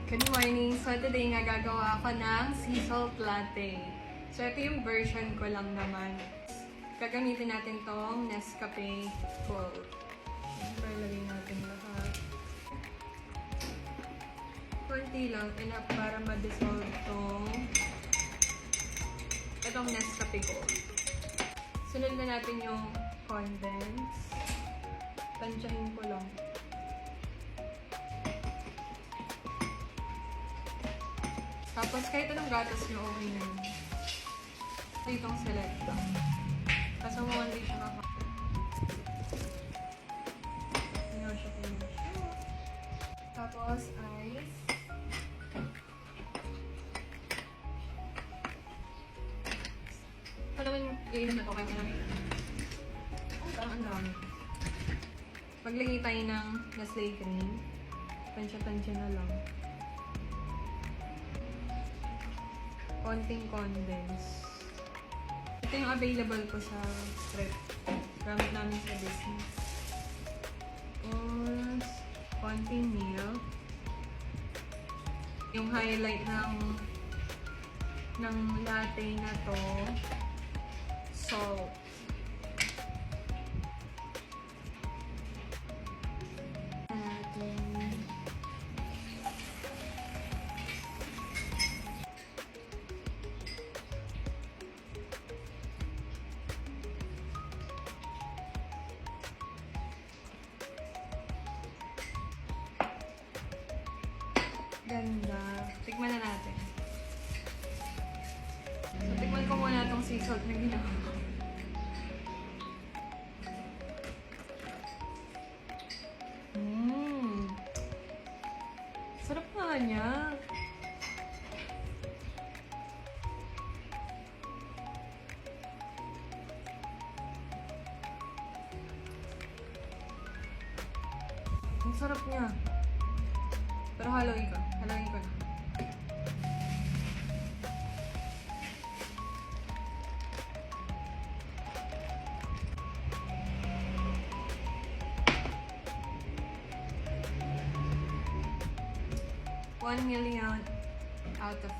Good morning! So today nga gagawa ako ng sea salt latte. So ito yung version ko lang naman. Gagamitin natin tong Nescafe Gold. Siyempre, lagay natin lahat. Konti lang, enough para ma-dissolve itong Nescafe Gold. Sunod na natin yung condense. Tansyahin ko lang. Tapos, kahit anong gatas nyo, okay na yun. Ito itong selecta. Kaso mo hindi siya nakaka. Hindi siya finish. Tapos, ice. Ito naman yung gawin na ito. Kaya marami. Parang ang dami. Maglagay tayo ng Nestle cream. Tansya-tansya na lang. Konting condense. Ito yung available ko sa Strip. Gamit namin sa business. Tapos, konting milk. Yung highlight ng latte na to, salt. Ganda. Tikman na natin. So, tikman ko muna itong sea salt na ginawa ko. Sarap nga niya. Ang sarap niya. Pero haluin ko. Haluin ko na. $1 million out of